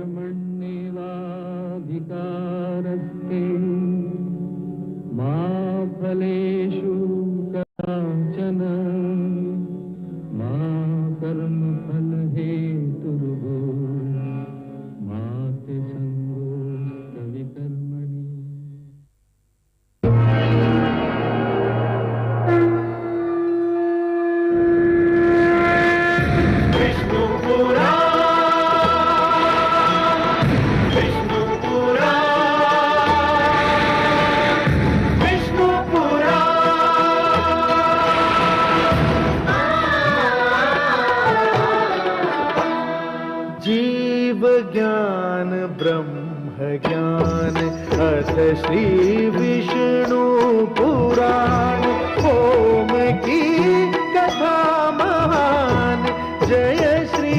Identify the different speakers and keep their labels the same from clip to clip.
Speaker 1: कर्मण्येवाधिकारस्ते मा फलेषु कदाचन मा कर्मफलहेतुर्भो मा ते संगोऽस्त्वविकर्मणि।
Speaker 2: ज्ञान ब्रह्म ज्ञान अथ श्री विष्णु पुराण ओम की कथा महान जय श्री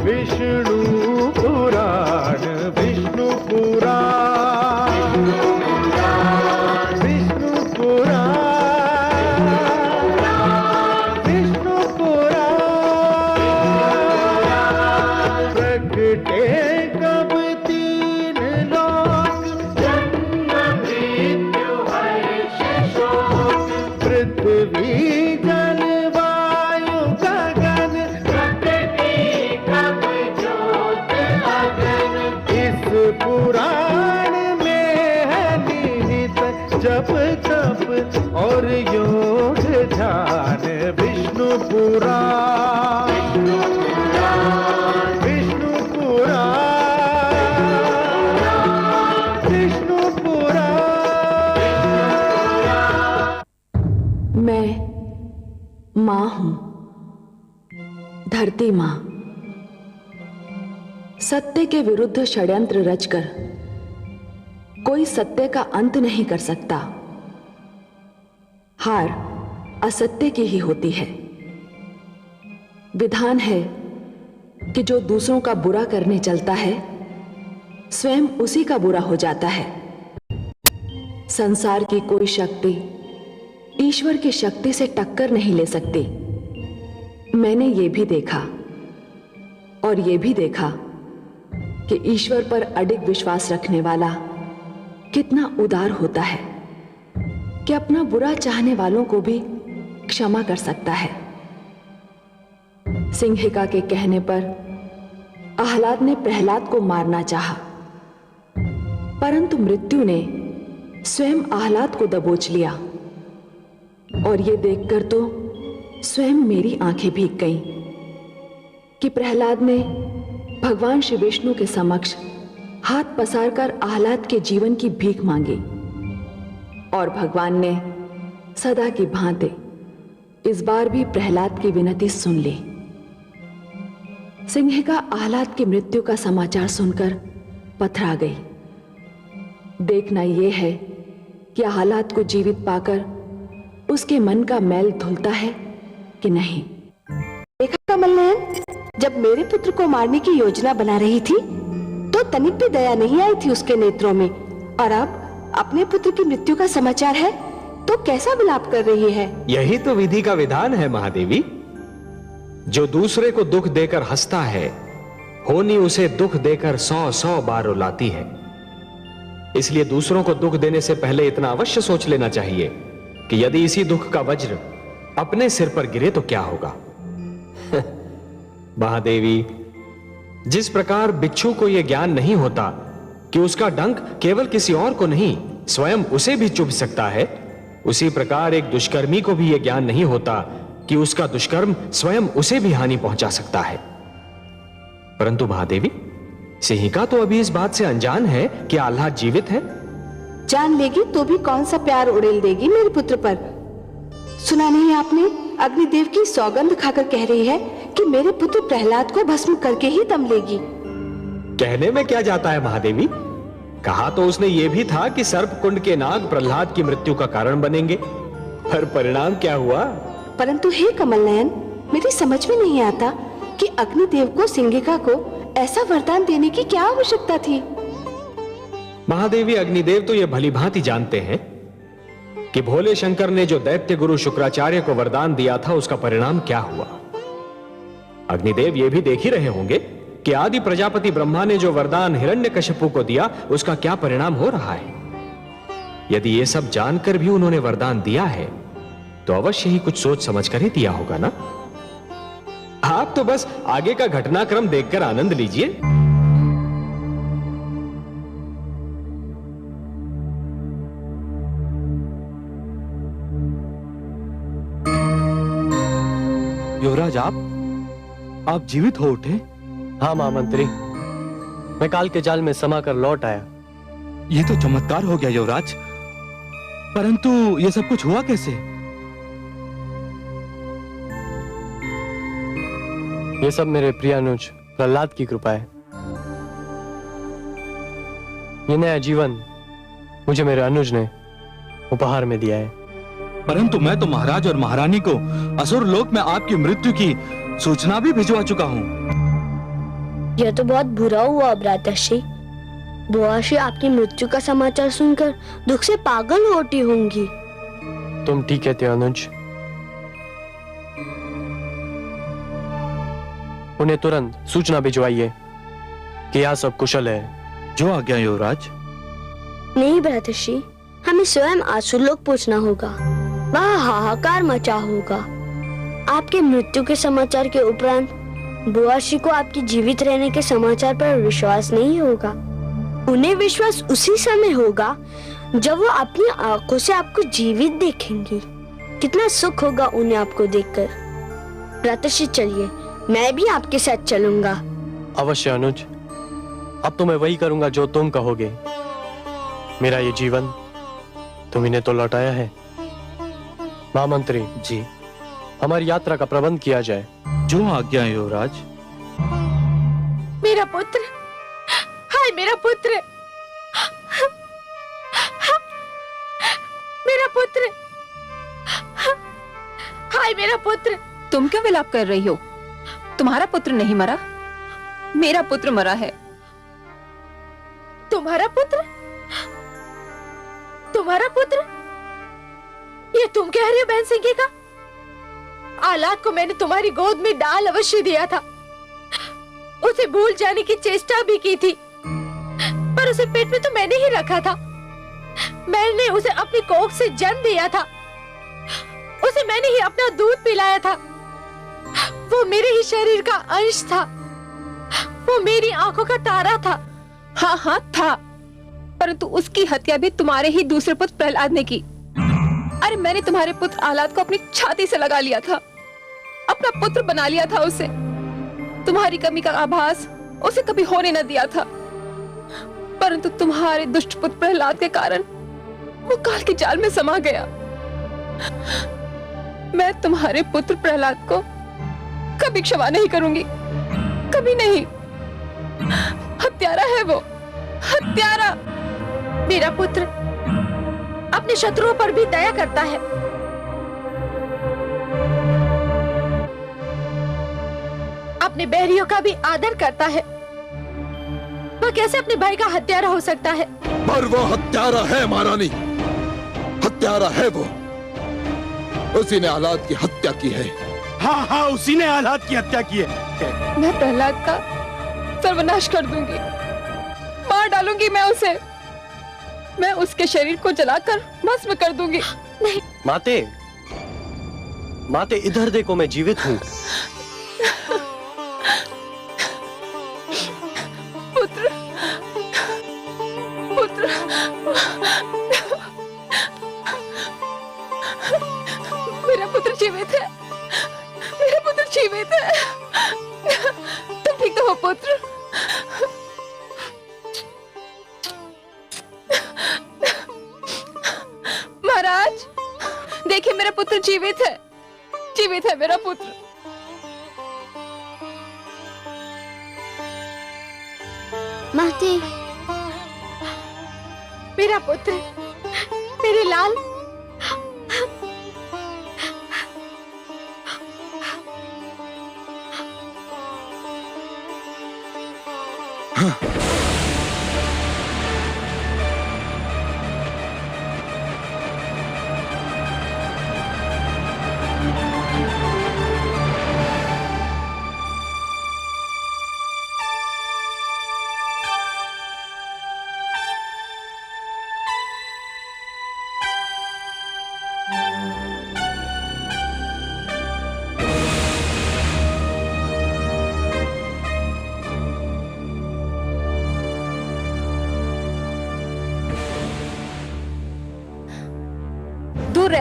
Speaker 2: विष्णु पुराण विष्णु पुराण विष्णु पुराण विष्णु पुराण प्रगटे जप तप और योग ध्यान विष्णु पुराण विष्णु पुराण विष्णु पुराण।
Speaker 3: मैं मां हूं, धरती मां। सत्य के विरुद्ध षड्यंत्र रचकर कोई सत्य का अंत नहीं कर सकता। हार असत्य की ही होती है। विधान है कि जो दूसरों का बुरा करने चलता है स्वयं उसी का बुरा हो जाता है। संसार की कोई शक्ति ईश्वर की शक्ति से टक्कर नहीं ले सकती। मैंने ये भी देखा और ये भी देखा कि ईश्वर पर अडिग विश्वास रखने वाला कितना उदार होता है कि अपना बुरा चाहने वालों को भी क्षमा कर सकता है। सिंहिका के कहने पर आह्लाद ने प्रहलाद को मारना चाहा, परंतु मृत्यु ने स्वयं आह्लाद को दबोच लिया। और ये देखकर तो स्वयं मेरी आंखें भीग गईं कि प्रहलाद ने भगवान श्री विष्णु के समक्ष हाथ पसारकर आह्लाद के जीवन की भीख मांगी और भगवान ने सदा की भांति इस बार भी प्रहलाद की विनती सुन ली। सिंहिका आह्लाद की मृत्यु का समाचार सुनकर पथरा गई। देखना यह है कि आह्लाद को जीवित पाकर उसके मन का मैल धुलता है कि नहीं।
Speaker 4: देखा कमलनयन, जब मेरे पुत्र को मारने की योजना बना रही थी तो तनिक भी दया नहीं आई थी उसके नेत्रों में, और अब अपने पुत्र की मृत्यु का समाचार है तो कैसा विलाप कर रही है।
Speaker 5: यही तो विधि का विधान है महादेवी। जो दूसरे को दुख देकर हंसता है, होनी उसे दुख देकर 100 बार रुलाती है। इसलिए दूसरों को दुख देने से पहले इतना अवश्य सोच लेना चाहिए कि यदि इसी दुख का वज्र अपने सिर पर गिरे तो क्या होगा। महादेवी, जिस प्रकार बिच्छू को यह ज्ञान नहीं होता कि उसका डंक केवल किसी और को नहीं स्वयं उसे भी चुभ सकता है, उसी प्रकार एक दुष्कर्मी को भी यह ज्ञान नहीं होता कि उसका दुष्कर्म स्वयं उसे भी हानि पहुंचा सकता है। परंतु महादेवी, सिंहिका तो अभी इस बात से अनजान है कि आह्लाद जीवित है।
Speaker 4: जान लेगी तो भी कौन सा प्यार उड़ेल देगी मेरे पुत्र पर। सुना नहीं आपने, अग्निदेव की सौगंध खाकर कह रही है कि मेरे पुत्र प्रहलाद को भस्म करके ही दम लेगी।
Speaker 5: कहने में क्या जाता है महादेवी, कहा तो उसने ये भी था कि सर्पकुंड के नाग प्रहलाद की मृत्यु का कारण बनेंगे, पर परिणाम क्या हुआ।
Speaker 4: परंतु हे कमलनयन, मेरी समझ में नहीं आता कि अग्निदेव को सिंहिका को ऐसा वरदान देने की क्या आवश्यकता थी।
Speaker 5: महादेवी, अग्निदेव तो यह भली भांति जानते हैं कि भोले शंकर ने जो दैत्य गुरु शुक्राचार्य को वरदान दिया था उसका परिणाम क्या हुआ। अग्निदेव ये भी देख ही रहे होंगे कि आदि प्रजापति ब्रह्मा ने जो वरदान हिरण्यकशिपु को दिया उसका क्या परिणाम हो रहा है। यदि ये सब जानकर भी उन्होंने वरदान दिया है तो अवश्य ही कुछ सोच समझ कर ही दिया होगा ना। आप तो बस आगे का घटनाक्रम देखकर आनंद लीजिए।
Speaker 6: युवराज, आप जीवित हो उठे?
Speaker 7: हाँ महामंत्री, मैं काल के जाल में समा कर लौट आया।
Speaker 6: ये तो चमत्कार हो गया युवराज, परंतु ये सब कुछ हुआ कैसे?
Speaker 7: ये सब मेरे प्रिय अनुज प्रहलाद की कृपा है। ये नया जीवन मुझे मेरे अनुज ने उपहार में दिया है।
Speaker 6: परंतु मैं तो महाराज और महारानी को असुर लोक में आपकी मृत्यु की सूचना भी भिजवा चुका हूँ।
Speaker 8: यह तो बहुत बुरा हुआ भ्राताश्री। बुआश्री आपकी मृत्यु का समाचार सुनकर दुख से पागल होती होंगी।
Speaker 7: तुम ठीक कहते हो अनुज। उन्हें तुरंत सूचना भिजवाइए कि यह सब कुशल है।
Speaker 6: जो आज्ञा युवराज।
Speaker 8: नहीं भ्राताश्री, हमें स्वयं आसुरलोक पहुंचना होगा। वहाँ हाहाकार मचा होगा। आपके मृत्यु के समाचार के उपरांत बुआश्री को आपके जीवित रहने के समाचार पर विश्वास नहीं होगा। उन्हें विश्वास उसी समय होगा जब वो अपनी आंखों से आपको जीवित देखेंगी। कितना सुख होगा उन्हें आपको देखकर। भ्राताश्री चलिए, मैं भी आपके साथ चलूंगा।
Speaker 7: अवश्य अनुज, अब तो मैं वही करूंगा जो तुम कहोगे। मेरा ये जीवन तुम्ही ने तो लौटाया है। महामंत्री
Speaker 6: जी,
Speaker 7: हमारी यात्रा का प्रबंध किया जाए।
Speaker 6: जो आज्ञा युवराज।
Speaker 9: मेरा पुत्र, हाय मेरा पुत्र, मेरा पुत्र, हाय मेरा पुत्र।
Speaker 10: तुम क्यों विलाप कर रही हो? तुम्हारा पुत्र नहीं मरा, मेरा पुत्र मरा है।
Speaker 9: तुम्हारा पुत्र? तुम्हारा पुत्र? ये तुम कह रहे हो बहन सिंह का? आलाद को मैंने तुम्हारी गोद में डाल अवश्य दिया था। उसे भूल जाने की चेष्टा भी की थी, पर उसे पेट में तो मैंने ही रखा था। मैंने उसे अपनी कोख से जन्म दिया था। उसे मैंने ही अपना दूध पिलाया था। वो मेरे ही शरीर का अंश था। वो मेरी आंखों का तारा था।
Speaker 10: हाँ हाँ था, परंतु उसकी हत्या भी तुम्हारे ही दूसरे पुत्र प्रहलाद ने की। अरे मैंने तुम्हारे पुत्र आलाद को अपनी छाती से लगा लिया था, अपना पुत्र बना लिया था उसे। तुम्हारी कमी का आभास उसे कभी होने न दिया था, परंतु तुम्हारे दुष्ट पुत्र प्रहलाद के कारण वो काल के जाल में समा गया। मैं तुम्हारे पुत्र प्रहलाद को कभी क्षमा नहीं करूंगी, कभी नहीं। हत्यारा है वो, हत्यारा।
Speaker 9: मेरा पुत्र अपने शत्रुओं पर भी दया करता है। अपने बैरियों का भी आदर करता है। वह कैसे अपने भाई का हत्यारा हो सकता है?
Speaker 11: पर वो हत्यारा है महारानी, हत्यारा है वो। उसी ने आलाद की हत्या की है।
Speaker 6: हाँ हाँ, उसी ने आलाद की हत्या की है।
Speaker 10: मैं प्रहलाद का सर्वनाश कर दूंगी, मार डालूंगी मैं उसे। मैं उसके शरीर को जलाकर भस्म कर दूंगी।
Speaker 9: नहीं
Speaker 7: माते, माते इधर देखो, मैं जीवित हूँ।
Speaker 10: पुत्र, पुत्र, मेरा पुत्र जीवित है, मेरा पुत्र जीवित है। तुम ठीक तो हो पुत्र? महाराज देखिए, मेरा पुत्र जीवित है, जीवित है मेरा पुत्र।
Speaker 8: माते,
Speaker 9: मेरा पुत्र, मेरे लाल।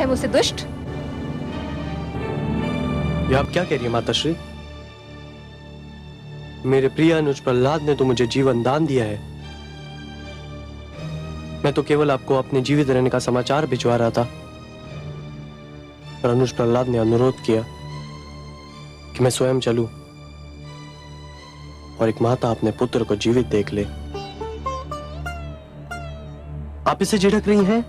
Speaker 10: है मुझसे दुष्ट?
Speaker 7: ये आप क्या कह रही है माताश्री? मेरे प्रिय अनुज प्रहलाद ने तो मुझे जीवन दान दिया है। मैं तो केवल आपको अपने जीवित रहने का समाचार भिजवा रहा था, पर अनुज प्रहलाद ने अनुरोध किया कि मैं स्वयं चलूं और एक माता अपने पुत्र को जीवित देख ले। आप इसे झिड़क रही हैं?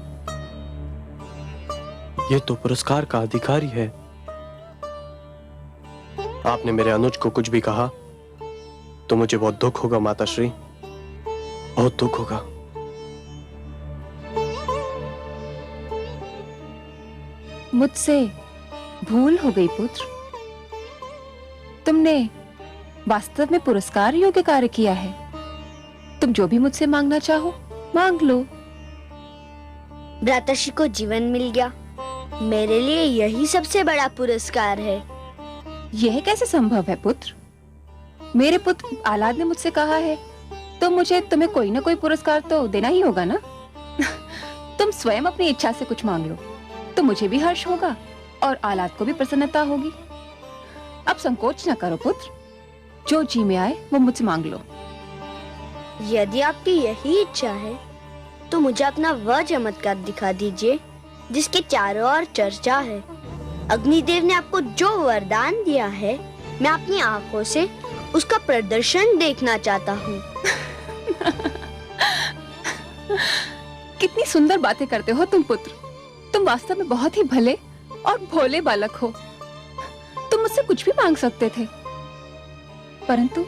Speaker 7: ये तो पुरस्कार का अधिकारी है। आपने मेरे अनुज को कुछ भी कहा तो मुझे बहुत दुख होगा माताश्री, बहुत दुख होगा।
Speaker 10: मुझसे भूल हो गई पुत्र। तुमने वास्तव में पुरस्कार योग्य कार्य किया है। तुम जो भी मुझसे मांगना चाहो मांग लो।
Speaker 8: भ्राताश्री को जीवन मिल गया, मेरे लिए यही सबसे बड़ा पुरस्कार है।
Speaker 10: यह कैसे संभव है पुत्र? मेरे पुत्र आलाद ने मुझसे कहा है तो मुझे तुम्हें कोई ना कोई पुरस्कार तो देना ही होगा ना। तुम स्वयं अपनी इच्छा से कुछ मांग लो तो मुझे भी हर्ष होगा और आलाद को भी प्रसन्नता होगी। अब संकोच न करो पुत्र, जो जी में आए वो मुझसे मांग लो।
Speaker 8: यदि आपकी यही इच्छा है तो मुझे अपना वह चमत्कार दिखा दीजिए जिसके चारों ओर चर्चा है। अग्निदेव ने आपको जो वरदान दिया है, मैं अपनी आंखों से उसका प्रदर्शन देखना चाहता हूँ।
Speaker 10: कितनी सुंदर बातें करते हो तुम पुत्र। तुम वास्तव में बहुत ही भले और भोले बालक हो। तुम मुझसे कुछ भी मांग सकते थे, परंतु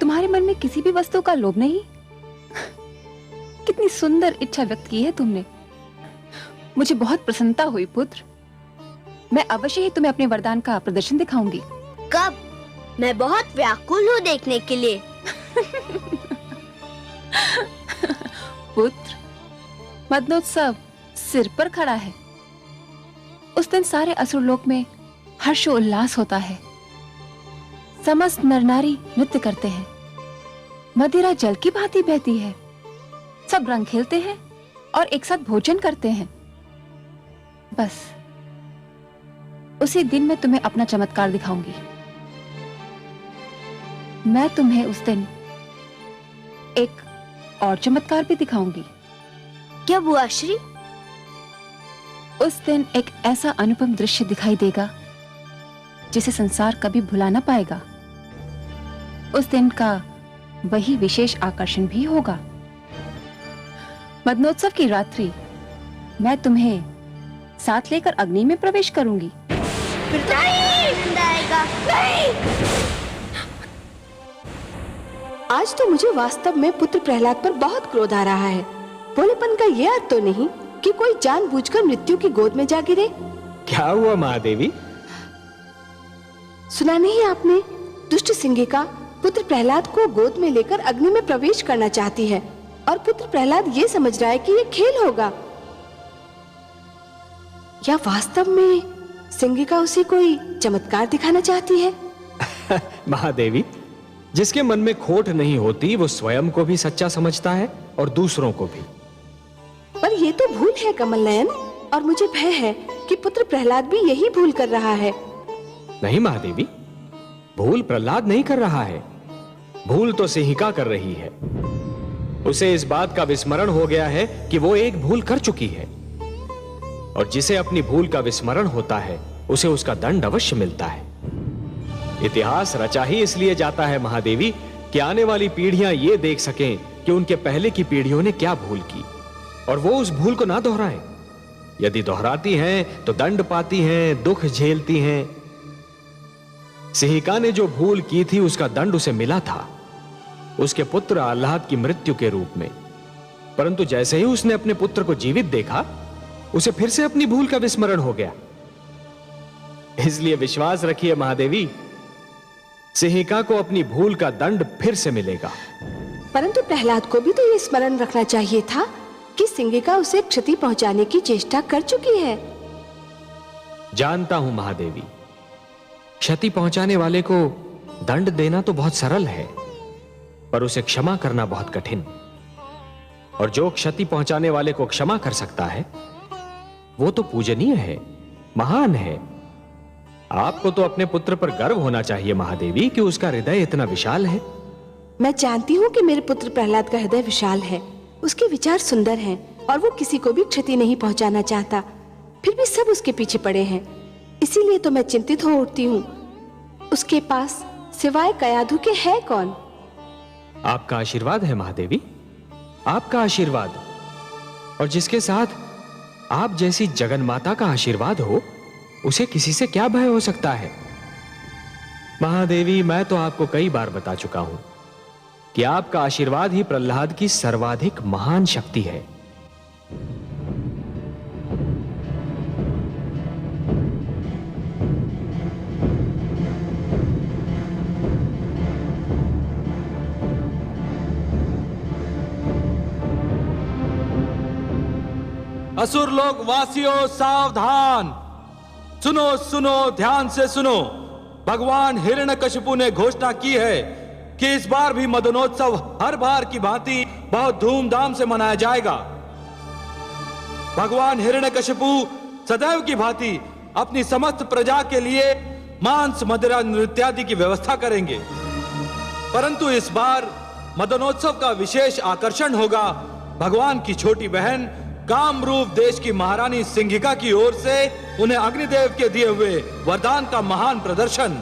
Speaker 10: तुम्हारे मन में किसी भी वस्तु का लोभ नहीं। कितनी सुंदर इच्छा व्यक्त की है तुमने। मुझे बहुत प्रसन्नता हुई पुत्र। मैं अवश्य ही तुम्हें अपने वरदान का प्रदर्शन दिखाऊंगी।
Speaker 8: कब? मैं बहुत व्याकुल हूँ देखने के लिए।
Speaker 10: पुत्र, मदनोत्सव सिर पर खड़ा है। उस दिन सारे असुरलोक में हर्षोल्लास होता है। समस्त नर नारी नृत्य करते हैं, मदिरा जल की भांति बहती है, सब रंग खेलते हैं और एक साथ भोजन करते हैं। बस उसी दिन मैं तुम्हें अपना चमत्कार दिखाऊंगी। मैं तुम्हें उस दिन एक और चमत्कार भी दिखाऊंगी।
Speaker 8: क्या बुआ श्री?
Speaker 10: उस दिन एक ऐसा अनुपम दृश्य दिखाई देगा जिसे संसार कभी भुला ना पाएगा। उस दिन का वही विशेष आकर्षण भी होगा। मदनोत्सव की रात्रि मैं तुम्हें साथ लेकर अग्नि में प्रवेश करूंगी।
Speaker 4: आज तो मुझे वास्तव में पुत्र प्रहलाद पर बहुत क्रोध आ रहा है। भोलेपन का यह अर्थ तो नहीं कि कोई जानबूझकर मृत्यु की गोद में जा गिरे।
Speaker 5: क्या हुआ महादेवी?
Speaker 4: सुना नहीं आपने? दुष्ट सिंहिका पुत्र प्रहलाद को गोद में लेकर अग्नि में प्रवेश करना चाहती है और पुत्र प्रहलाद ये समझ रहा है कि ये खेल होगा। या वास्तव में सिंहिका उसे कोई चमत्कार दिखाना चाहती है?
Speaker 5: महादेवी, जिसके मन में खोट नहीं होती वो स्वयं को भी सच्चा समझता है और दूसरों को भी।
Speaker 4: पर ये तो भूल है कमल नयन, और मुझे भय है कि पुत्र प्रहलाद भी यही भूल कर रहा है।
Speaker 5: नहीं महादेवी, भूल प्रहलाद नहीं कर रहा है, भूल तो सिंहिका कर रही है। उसे इस बात का विस्मरण हो गया है कि वो एक भूल कर चुकी है, और जिसे अपनी भूल का विस्मरण होता है उसे उसका दंड अवश्य मिलता है। इतिहास रचा ही इसलिए जाता है महादेवी कि आने वाली पीढ़ियां ये देख सकें कि उनके पहले की पीढ़ियों ने क्या भूल की और वो उस भूल को ना दोहराएं। यदि दोहराती हैं तो दंड पाती हैं, दुख झेलती हैं। सिंहिका ने जो भूल की थी उसका दंड उसे मिला था, उसके पुत्र आह्लाद की मृत्यु के रूप में। परंतु जैसे ही उसने अपने पुत्र को जीवित देखा, उसे फिर से अपनी भूल का विस्मरण हो गया। इसलिए विश्वास रखिए महादेवी, सिंहिका को अपनी भूल का दंड फिर से मिलेगा।
Speaker 4: परंतु प्रहलाद को भी तो ये स्मरण रखना चाहिए था कि सिंहिका उसे क्षति पहुंचाने की चेष्टा कर चुकी है।
Speaker 5: जानता हूं महादेवी, क्षति पहुंचाने वाले को दंड देना तो बहुत सरल है, पर उसे क्षमा करना बहुत कठिन। और जो क्षति पहुंचाने वाले को क्षमा कर सकता है वो तो पूजनीय है, महान है। आपको तो अपने पुत्र पर गर्व होना चाहिए महादेवी कि उसका हृदय इतना विशाल है।
Speaker 4: मैं जानती हूँ कि मेरे पुत्र प्रहलाद का हृदय विशाल है, उसके विचार सुंदर हैं और वो किसी को भी क्षति नहीं पहुंचाना चाहता। फिर भी सब उसके पीछे पड़े हैं, इसीलिए तो मैं चिंतित हो उठती हूँ। उसके पास सिवाय कयाधु के है कौन?
Speaker 5: आपका आशीर्वाद है महादेवी, आपका आशीर्वाद। और जिसके साथ आप जैसी जगन माता का आशीर्वाद हो, उसे किसी से क्या भय हो सकता है? महादेवी, मैं तो आपको कई बार बता चुका हूं कि आपका आशीर्वाद ही प्रहलाद की सर्वाधिक महान शक्ति है।
Speaker 6: असुर लोक वासियों सावधान, सुनो सुनो, ध्यान से सुनो। भगवान हिरण्यकशिपु ने घोषणा की है कि इस बार भी मदनोत्सव हर बार की भांति बहुत धूमधाम से मनाया जाएगा। भगवान हिरण्यकशिपु सदैव की भांति अपनी समस्त प्रजा के लिए मांस, मदिरा, नृत्यादि की व्यवस्था करेंगे, परंतु इस बार मदनोत्सव का विशेष आकर्षण होगा भगवान की छोटी बहन कामरूप देश की महारानी सिंघिका की ओर से उन्हें अग्निदेव के दिए हुए वरदान का महान प्रदर्शन।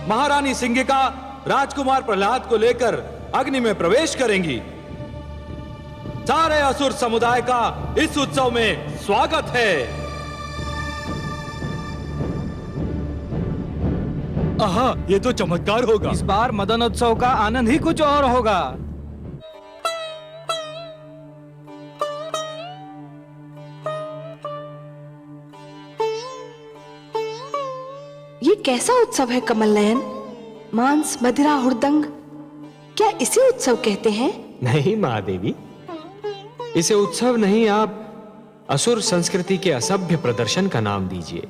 Speaker 6: महारानी सिंघिका राजकुमार प्रहलाद को लेकर अग्नि में प्रवेश करेंगी। सारे असुर समुदाय का इस उत्सव में स्वागत है। आहा, ये तो चमत्कार होगा।
Speaker 12: इस बार मदनोत्सव का आनंद ही कुछ और होगा।
Speaker 4: ये कैसा उत्सव है कमल नयन? मांस, मदिरा, हुड़दंग, क्या इसे उत्सव कहते हैं?
Speaker 5: नहीं महादेवी, इसे उत्सव नहीं, आप असुर संस्कृति के असभ्य प्रदर्शन का नाम दीजिए।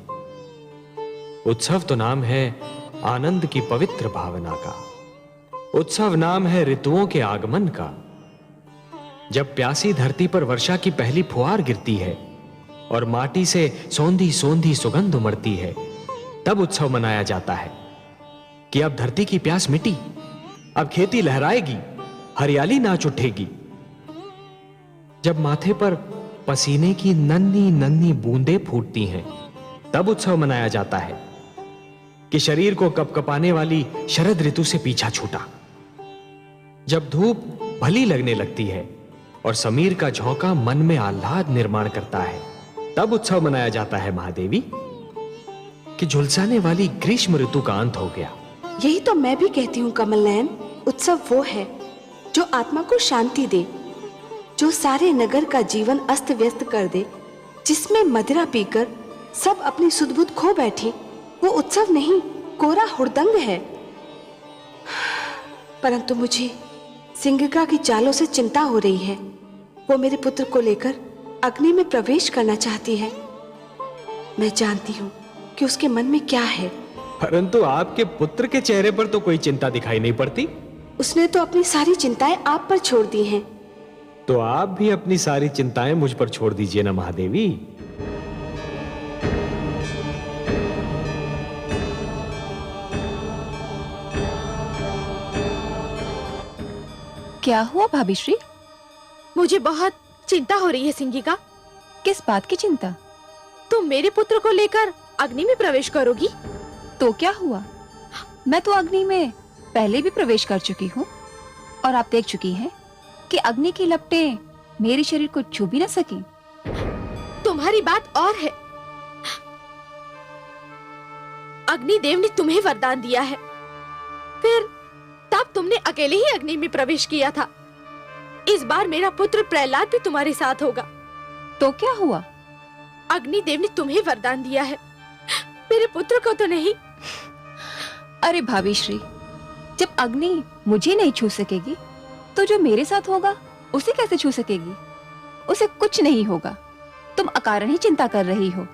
Speaker 5: उत्सव तो नाम है आनंद की पवित्र भावना का। उत्सव नाम है ऋतुओं के आगमन का। जब प्यासी धरती पर वर्षा की पहली फुहार गिरती है और माटी से सौंधी सौंधी सुगंध उमड़ती है, तब उत्सव मनाया जाता है कि अब धरती की प्यास मिटी, अब खेती लहराएगी, हरियाली नाच उठेगी। जब माथे पर पसीने की नन्ही नन्ही बूंदें फूटती हैं, तब उत्सव मनाया जाता है कि शरीर को कपकपाने वाली शरद ऋतु से पीछा छूटा। जब धूप भली लगने लगती है और समीर का झोंका मन में आह्लाद निर्माण करता है, तब उत्सव मनाया जाता है महादेवी कि झुलसाने वाली ग्रीष्म ऋतु का अंत हो गया।
Speaker 4: यही तो मैं भी कहती हूँ कमल नयन, उत्सव वो है जो आत्मा को शांति दे, जो सारे नगर का जीवन अस्त व्यस्त कर दे, जिसमें मदिरा पीकर सब अपनी सुध-बुध खो बैठी। वो उत्सव नहीं, कोरा हुड़दंग है। परंतु मुझे सिंघिका की चालों से चिंता हो रही है। वो मेरे पुत्र को लेकर अग्नि में प्रवेश करना चाहती है। मैं जानती हूँ कि उसके मन में क्या है,
Speaker 5: परंतु आपके पुत्र के चेहरे पर तो कोई चिंता दिखाई नहीं पड़ती।
Speaker 4: उसने तो अपनी सारी चिंताएं आप पर छोड़ दी हैं।
Speaker 5: तो आप भी अपनी सारी चिंताएं मुझ पर छोड़ दीजिए ना महादेवी।
Speaker 10: क्या हुआ भाभी श्री?
Speaker 9: मुझे बहुत चिंता हो रही है सिंघिका।
Speaker 10: किस बात की चिंता?
Speaker 9: तुम मेरे पुत्र को लेकर अग्नि में प्रवेश करोगी?
Speaker 10: तो क्या हुआ? मैं तो अग्नि में पहले भी प्रवेश कर चुकी हूँ और आप देख चुकी हैं कि अग्नि की लपटें मेरे शरीर को छू भी न सकी।
Speaker 9: तुम्हारी बात और है। अग्निदेव ने तुम्हें वरदान दिया है, फिर तब तुमने अकेले ही अग्नि में प्रवेश किया था। इस बार मेरा पुत्र प्रहलाद भी तुम्हारे साथ होगा।
Speaker 10: तो क्या हुआ?
Speaker 9: अग्निदेव ने तुम्हें वरदान दिया है, मेरे पुत्र को तो नहीं।
Speaker 10: अरे भाभी श्री, जब अग्नि मुझे नहीं छू सकेगी तो जो मेरे साथ होगा उसे कैसे छू सकेगी? उसे कुछ नहीं होगा। तुम अकारण ही चिंता कर रही हो।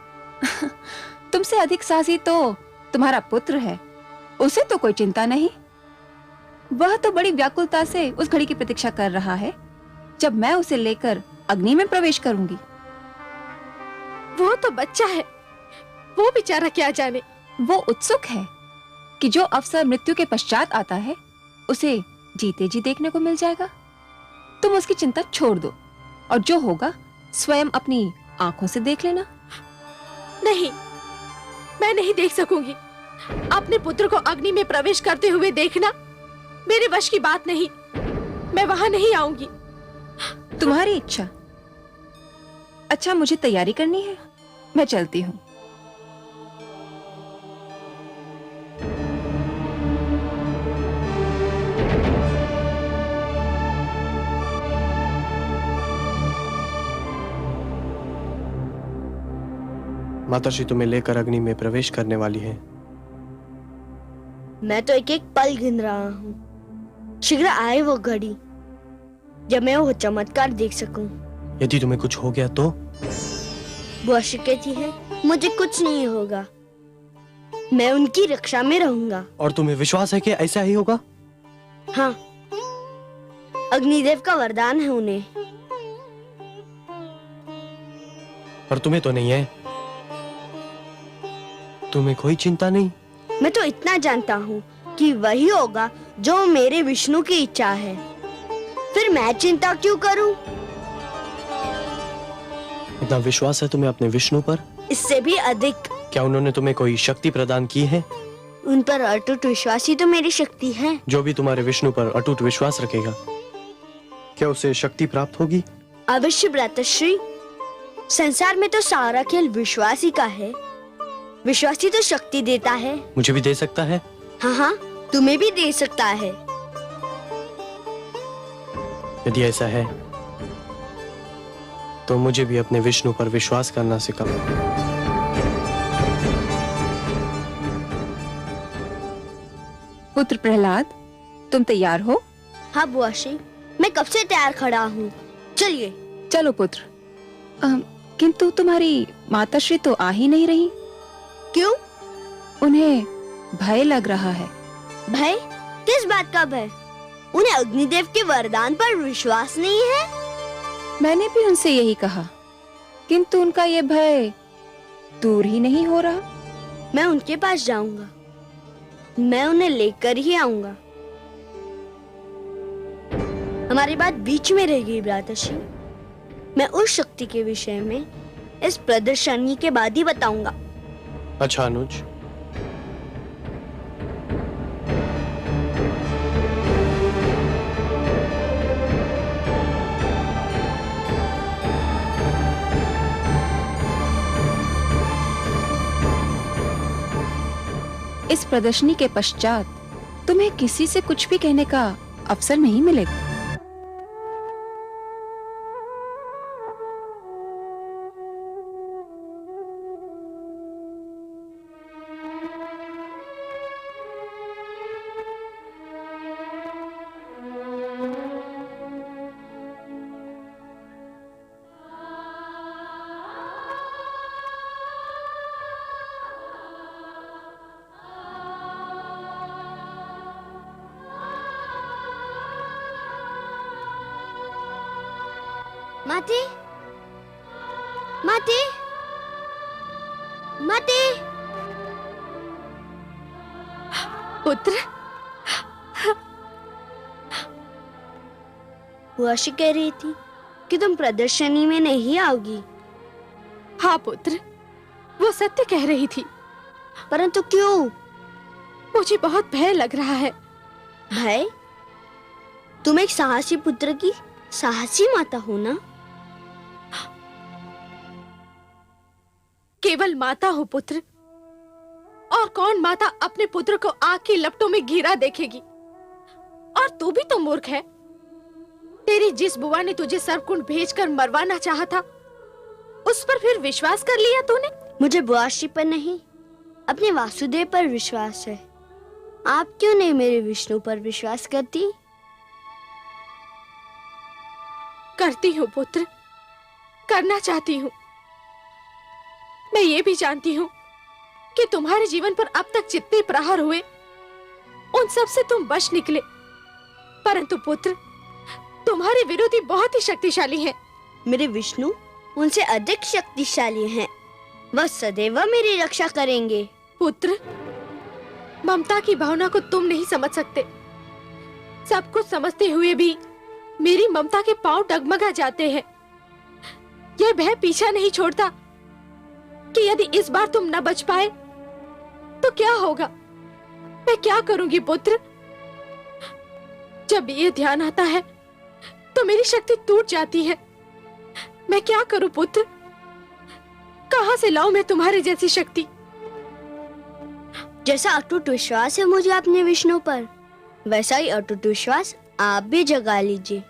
Speaker 10: तुमसे अधिक साहसी तो तुम्हारा पुत्र है, उसे तो कोई चिंता नहीं। वह तो बड़ी व्याकुलता से उस घड़ी की प्रतीक्षा कर रहा है जब मैं उसे लेकर अग्नि में प्रवेश करूंगी।
Speaker 9: वो तो बच्चा है, वो बेचारा क्या जाने।
Speaker 10: वो उत्सुक है कि जो अवसर मृत्यु के पश्चात आता है उसे जीते जी देखने को मिल जाएगा। तुम उसकी चिंता छोड़ दो और जो होगा स्वयं अपनी आंखों से देख लेना।
Speaker 9: नहीं, मैं नहीं देख सकूंगी। अपने पुत्र को अग्नि में प्रवेश करते हुए देखना मेरे वश की बात नहीं। मैं वहां नहीं आऊंगी।
Speaker 10: तुम्हारी इच्छा। अच्छा, मुझे तैयारी करनी है, मैं चलती हूँ।
Speaker 7: माताश्री तुम्हें लेकर अग्नि में प्रवेश करने वाली है।
Speaker 8: मैं तो एक एक पल गिन रहा हूँ। शीघ्र आए वो घड़ी जब मैं वो चमत्कार देख सकूं।
Speaker 7: यदि तुम्हें कुछ हो गया तो?
Speaker 8: बुआ कहती है मुझे कुछ नहीं होगा, मैं उनकी रक्षा में रहूंगा।
Speaker 7: और तुम्हें विश्वास है कि ऐसा ही होगा?
Speaker 8: हाँ, अग्निदेव का वरदान है उन्हें।
Speaker 7: पर तुम्हें तो नहीं है। तुम्हें कोई चिंता नहीं?
Speaker 8: मैं तो इतना जानता हूँ कि वही होगा जो मेरे विष्णु की इच्छा है, फिर मैं चिंता क्यों करूं?
Speaker 7: इतना विश्वास है तुम्हें अपने विष्णु पर?
Speaker 8: इससे भी अधिक।
Speaker 7: क्या उन्होंने तुम्हें कोई शक्ति प्रदान की है?
Speaker 8: उन पर अटूट विश्वास ही तो मेरी शक्ति है।
Speaker 7: जो भी तुम्हारे विष्णु पर अटूट विश्वास रखेगा, क्या उसे शक्ति प्राप्त होगी?
Speaker 8: अवश्य भ्रातश्री, संसार में तो सारा खेल विश्वास ही का है। विश्वास ही तो शक्ति देता है।
Speaker 7: मुझे भी दे सकता है?
Speaker 8: हाँ हाँ, तुम्हें भी दे सकता है।
Speaker 7: यदि ऐसा है तो मुझे भी अपने विष्णु पर विश्वास करना सिखाओ।
Speaker 10: पुत्र प्रहलाद, तुम तैयार हो?
Speaker 8: हाँ बुआश्री, मैं कब से तैयार खड़ा हूँ। चलिए।
Speaker 10: चलो पुत्र। किंतु तुम्हारी माताश्री तो आ ही नहीं रही।
Speaker 8: क्यों?
Speaker 10: उन्हें भय लग रहा है।
Speaker 8: भय? किस बात का भय? उन्हें अग्निदेव के वरदान पर विश्वास नहीं है?
Speaker 10: मैंने भी उनसे यही कहा, किंतु उनका ये भय दूर ही नहीं हो रहा।
Speaker 8: मैं उनके पास जाऊंगा, मैं उन्हें लेकर ही आऊंगा। हमारी बात बीच में रहेगी भ्रातश्री। मैं उस शक्ति के विषय में इस प्रदर्शनी के बाद ही बताऊंगा।
Speaker 7: अच्छा अनुज।
Speaker 10: इस प्रदर्शनी के पश्चात तुम्हें किसी से कुछ भी कहने का अवसर नहीं मिलेगा।
Speaker 8: माते, माते, माते।
Speaker 9: पुत्र,
Speaker 8: बुआशी कह रही थी कि तुम प्रदर्शनी में नहीं आओगी।
Speaker 9: हाँ पुत्र, वो सत्य कह रही थी।
Speaker 8: परंतु क्यों?
Speaker 9: मुझे बहुत भय लग रहा है।
Speaker 8: भय? तुम एक साहसी पुत्र की साहसी माता हो ना?
Speaker 9: केवल माता हो पुत्र, और कौन माता अपने पुत्र को आग की लपटों में घिरा देखेगी? और तू भी तो मूर्ख है। तेरी जिस बुआ ने तुझे सर्पकुंड भेजकर मरवाना चाहा था, उस पर फिर विश्वास कर लिया तूने?
Speaker 8: मुझे बुआश्री पर नहीं, अपने वासुदेव पर विश्वास है। आप क्यों नहीं मेरे विष्णु पर विश्वास करती?
Speaker 9: करती हूँ पुत्र, करना चाहती हूँ। मैं ये भी जानती हूँ कि तुम्हारे जीवन पर अब तक जितने प्रहार हुए, उन सब से तुम बच निकले। परंतु पुत्र, तुम्हारे विरोधी बहुत ही शक्तिशाली हैं।
Speaker 8: मेरे विष्णु उनसे अधिक शक्तिशाली हैं। वह सदैव मेरी रक्षा करेंगे।
Speaker 9: पुत्र, ममता की भावना को तुम नहीं समझ सकते। सब कुछ समझते हुए भी मेरी ममता के पांव डगमगा जाते हैं। यह भय पीछा नहीं छोड़ता कि यदि इस बार तुम न बच पाए तो क्या होगा। मैं क्या करूंगी पुत्र? जब ये ध्यान आता है तो मेरी शक्ति टूट जाती है। मैं क्या करूं पुत्र? कहां से लाऊं मैं तुम्हारे जैसी शक्ति?
Speaker 8: जैसा अटूट विश्वास है मुझे अपने विष्णु पर, वैसा ही अटूट विश्वास आप भी जगा लीजिए।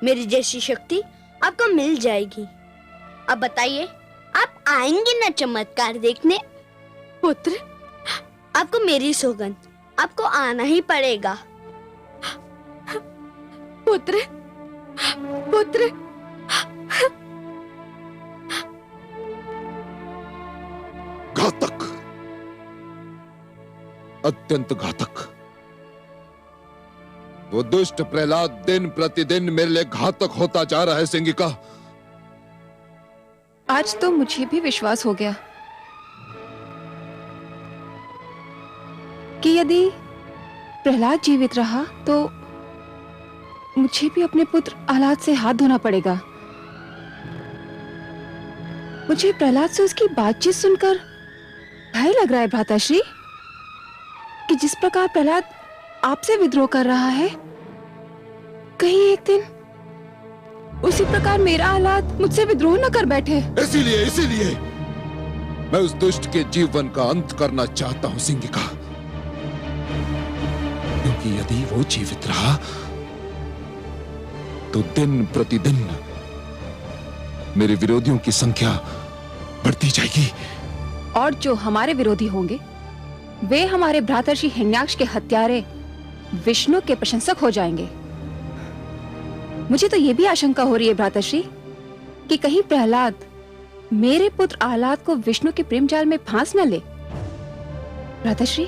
Speaker 8: मेरी जैसी शक्ति आपको मिल जाएगी। अब बताइए, आप आएंगे ना चमत्कार देखने?
Speaker 9: पुत्र,
Speaker 8: आपको मेरी सौगंध, आपको आना ही पड़ेगा।
Speaker 9: पुत्र, पुत्र,
Speaker 11: घातक, अत्यंत घातक। वो दुष्ट प्रहलाद दिन प्रतिदिन मेरे लिए घातक होता जा रहा है सिंगिका।
Speaker 10: आज तो मुझे भी विश्वास हो गया कि यदि प्रहलाद जीवित रहा तो मुझे भी अपने पुत्र आह्लाद से हाथ धोना पड़ेगा। मुझे प्रहलाद से उसकी बातचीत सुनकर भय लग रहा है भ्राताश्री, कि जिस प्रकार प्रहलाद आपसे विद्रोह कर रहा है, कहीं एक दिन उसी प्रकार मेरा आह्लाद मुझसे विद्रोह न कर बैठे।
Speaker 11: इसीलिए मैं उस दुष्ट के जीवन का अंत करना चाहता हूं सिंगिका, क्योंकि यदि वो जीवित रहा तो दिन प्रतिदिन मेरे विरोधियों की संख्या बढ़ती जाएगी।
Speaker 10: और जो हमारे विरोधी होंगे वे हमारे भ्रातर्षि हिरण्याक्ष के हत्यारे विष्णु के प्रशंसक हो जाएंगे। मुझे तो यह भी आशंका हो रही है भ्रातर्षि कि कहीं प्रहलाद मेरे पुत्र आह्लाद को विष्णु के प्रेम जाल में फांस न ले। भ्रातर्षि,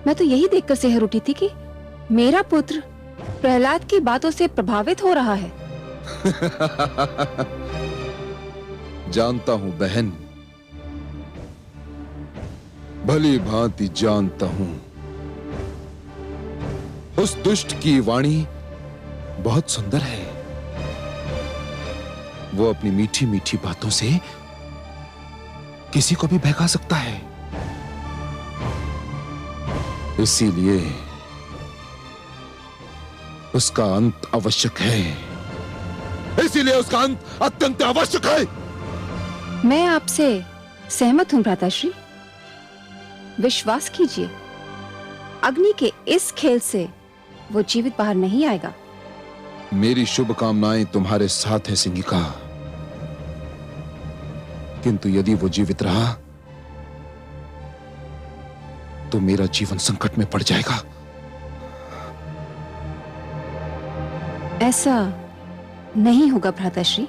Speaker 10: मैं तो यही देखकर सेहर उठी थी कि मेरा पुत्र प्रहलाद की बातों से प्रभावित हो रहा है।
Speaker 11: जानता हूं बहन, भली भांति जानता हूं। उस दुष्ट की वाणी बहुत सुंदर है। वो अपनी मीठी मीठी बातों से किसी को भी बहका सकता है। इसीलिए उसका अंत आवश्यक है। इसीलिए उसका अंत अत्यंत आवश्यक है।
Speaker 10: मैं आपसे सहमत हूं भ्राताश्री। विश्वास कीजिए, अग्नि के इस खेल से वो जीवित बाहर नहीं आएगा।
Speaker 11: मेरी शुभकामनाएं तुम्हारे साथ है सिंगिका, किंतु यदि वो जीवित रहा तो मेरा जीवन संकट में पड़ जाएगा।
Speaker 10: ऐसा नहीं होगा भ्राताश्री,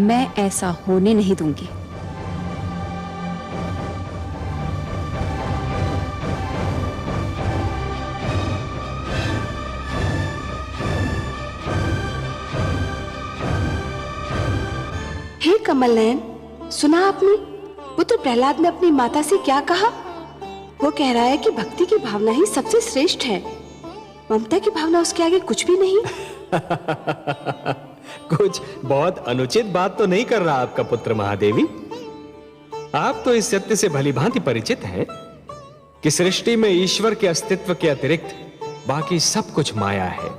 Speaker 10: मैं ऐसा होने नहीं दूंगी।
Speaker 4: हे कमल नयन, सुना आपने पुत्र प्रहलाद ने अपनी माता से क्या कहा? वो कह रहा है कि भक्ति की भावना ही सबसे श्रेष्ठ है, ममता की भावना उसके आगे कुछ भी नहीं।
Speaker 5: कुछ बहुत अनुचित बात तो नहीं कर रहा आपका पुत्र महादेवी। आप तो इस सत्य से भलीभांति परिचित हैं कि सृष्टि में ईश्वर के अस्तित्व के अतिरिक्त बाकी सब कुछ माया है।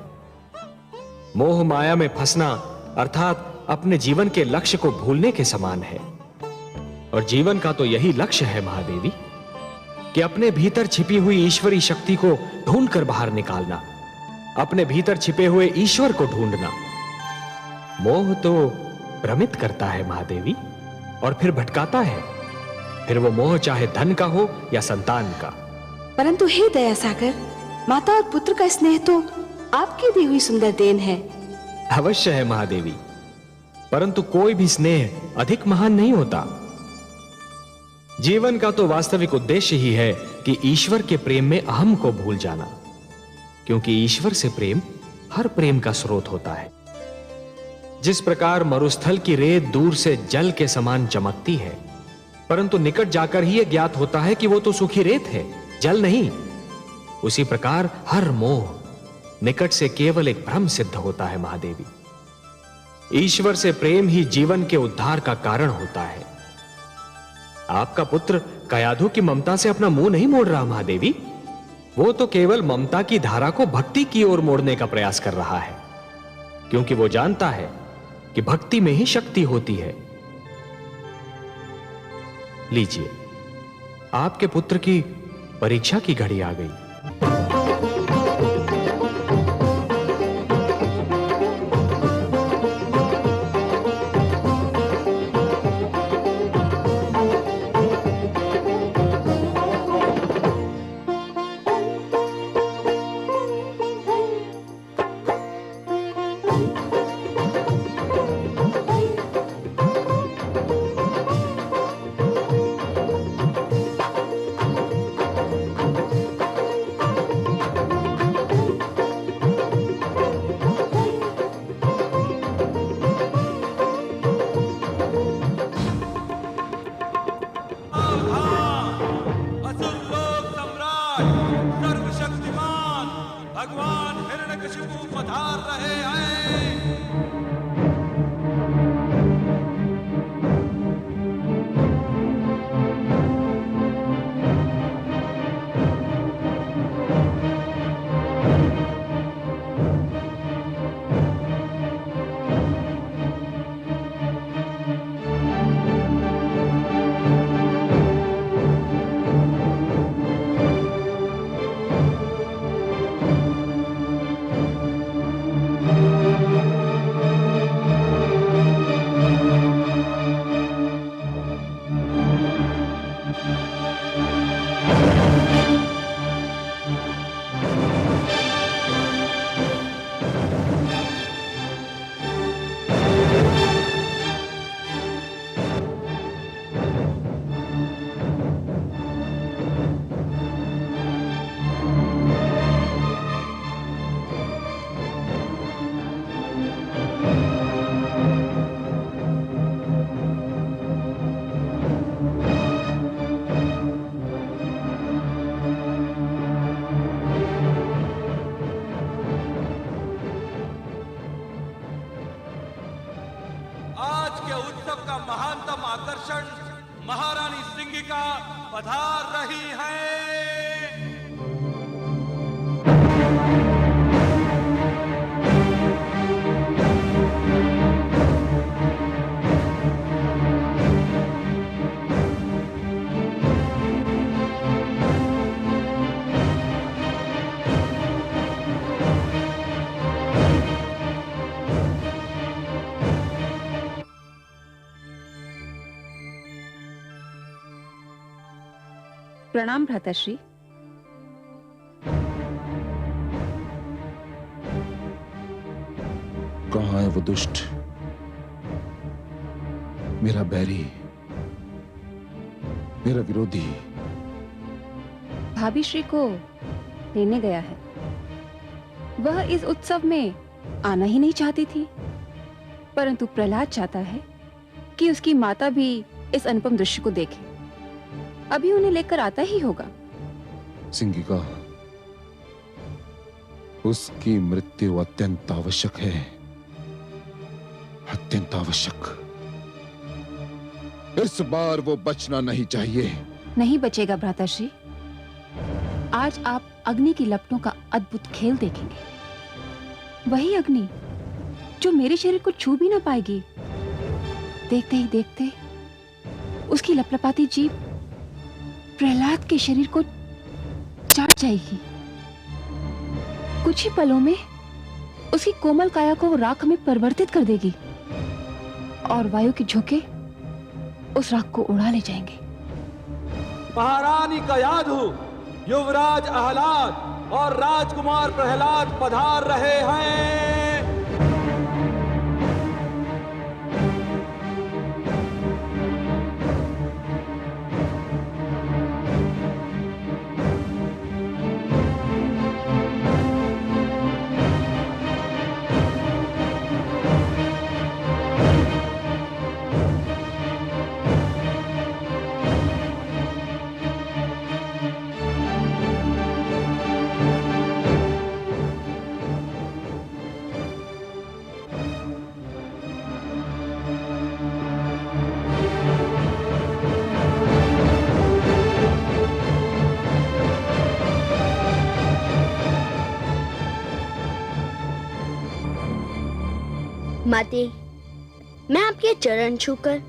Speaker 5: मोह माया में फंसना अर्थात अपने जीवन के लक्ष्य को भूलने के समान है। और जीवन का तो यही लक्ष्य है महादेवी, कि अपने भीतर छिपी हुई ईश्वरी शक्ति को ढूंढकर बाहर निकालना, अपने भीतर छिपे हुए ईश्वर को ढूंढना। मोह तो भ्रमित करता है महादेवी और फिर भटकाता है। फिर वो मोह चाहे धन का हो या संतान का।
Speaker 4: परंतु हे दया सागर, माता और पुत्र का स्नेह तो आपकी दी हुई सुंदर देन है।
Speaker 5: अवश्य है महादेवी, परंतु कोई भी स्नेह अधिक महान नहीं होता। जीवन का तो वास्तविक उद्देश्य ही है कि ईश्वर के प्रेम में अहम को भूल जाना, क्योंकि ईश्वर से प्रेम हर प्रेम का स्रोत होता है। जिस प्रकार मरुस्थल की रेत दूर से जल के समान चमकती है, परंतु निकट जाकर ही यह ज्ञात होता है कि वो तो सूखी रेत है, जल नहीं, उसी प्रकार हर मोह निकट से केवल एक भ्रम सिद्ध होता है महादेवी। ईश्वर से प्रेम ही जीवन के उद्धार का कारण होता है। आपका पुत्र कयाधु की ममता से अपना मुंह नहीं मोड़ रहा महादेवी, वो तो केवल ममता की धारा को भक्ति की ओर मोड़ने का प्रयास कर रहा है, क्योंकि वो जानता है कि भक्ति में ही शक्ति होती है। लीजिए, आपके पुत्र की परीक्षा की घड़ी आ गई।
Speaker 6: महारानी सिंगिका पधार रही हैं।
Speaker 10: प्रणाम भ्राताश्री।
Speaker 11: कहाँ है वो दुष्ट, मेरा बैरी, मेरा विरोधी?
Speaker 10: भाभी श्री को लेने गया है। वह इस उत्सव में आना ही नहीं चाहती थी, परंतु प्रहलाद चाहता है कि उसकी माता भी इस अनुपम दृश्य को देखे। अभी उन्हें लेकर आता ही होगा।
Speaker 11: सिंगिका, उसकी मृत्यु अत्यंत आवश्यक है, अत्यंत आवश्यक। इस बार वो बचना नहीं चाहिए।
Speaker 10: नहीं बचेगा भ्राताश्री। आज आप अग्नि की लपटों का अद्भुत खेल देखेंगे। वही अग्नि जो मेरे शरीर को छू भी ना पाएगी। देखते ही देखते उसकी लपलपाती जीभ प्रहलाद के शरीर को चाट जाएगी। कुछ ही पलों में उसकी कोमल काया को वो राख में परिवर्तित कर देगी और वायु के झोंके उस राख को उड़ा ले जाएंगे।
Speaker 6: महारानी कयाधु, युवराज आहलाद और राजकुमार प्रहलाद पधार रहे हैं।
Speaker 8: माते, मैं आपके चरण छूकर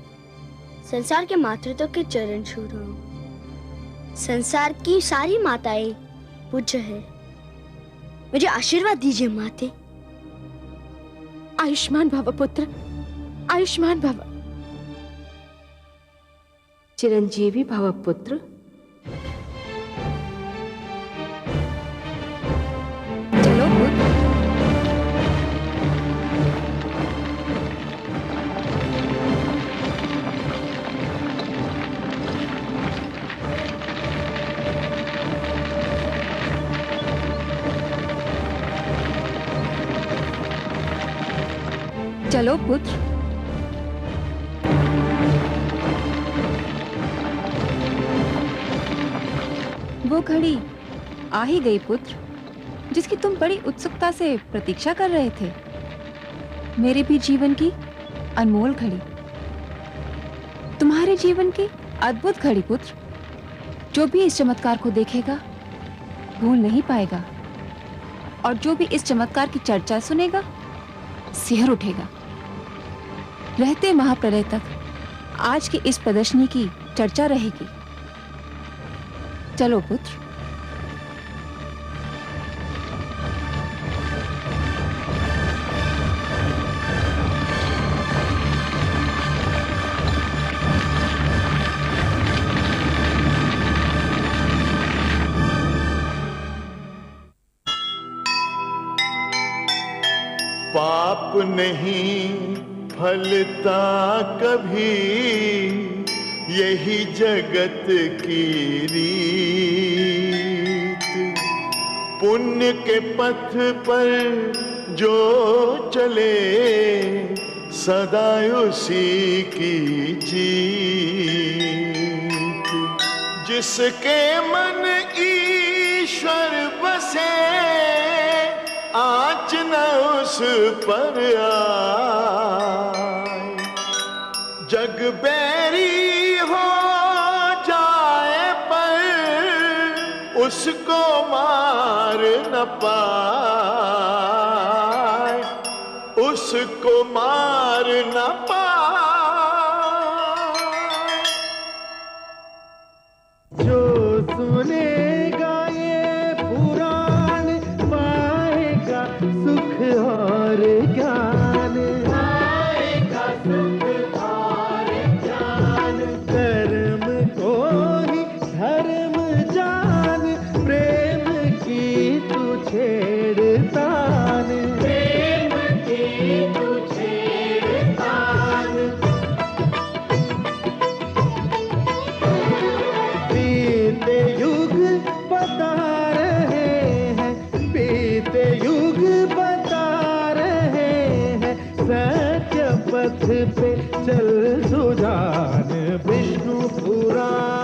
Speaker 8: संसार के मातृत्व के चरण छू रहा हूँ। संसार की सारी माताएं पूज्य है, मुझे आशीर्वाद दीजिए माते।
Speaker 9: आयुष्मान भव पुत्र, आयुष्मान भव।
Speaker 4: चिरंजीवी भव पुत्र।
Speaker 10: चलो पुत्र। चलो पुत्र। वो घड़ी आ ही गई पुत्र, जिसकी तुम बड़ी उत्सुकता से प्रतीक्षा कर रहे थे। मेरे भी जीवन की अनमोल घड़ी, तुम्हारे जीवन की अद्भुत घड़ी पुत्र। जो भी इस चमत्कार को देखेगा भूल नहीं पाएगा, और जो भी इस चमत्कार की चर्चा सुनेगा सिहर उठेगा। रहते महाप्रलय तक आज की इस प्रदर्शनी की चर्चा रहेगी। चलो पुत्र।
Speaker 2: पाप नहीं फलता कभी, यही जगत की रीत। पुण्य के पथ पर जो चले, सदा उसी की जीत। जिसके मन ईश्वर बसे, आँच न उस पर आए। जग बैरी हो जाए पर उसको मार न पाए, उसको मार न पाए। जो सुनेगा ये पुराण, पाएगा सुख और ज्ञान, पाएगा सुख और ज्ञान। कर्म को ही धर्म जान, प्रेम की तू छेड़तान, प्रेम की तू छेड़तान। बीते युग बता रहे हैं, बीते युग बता रहे हैं, सत्य पथ पे चल सुजान। विष्णु पुराण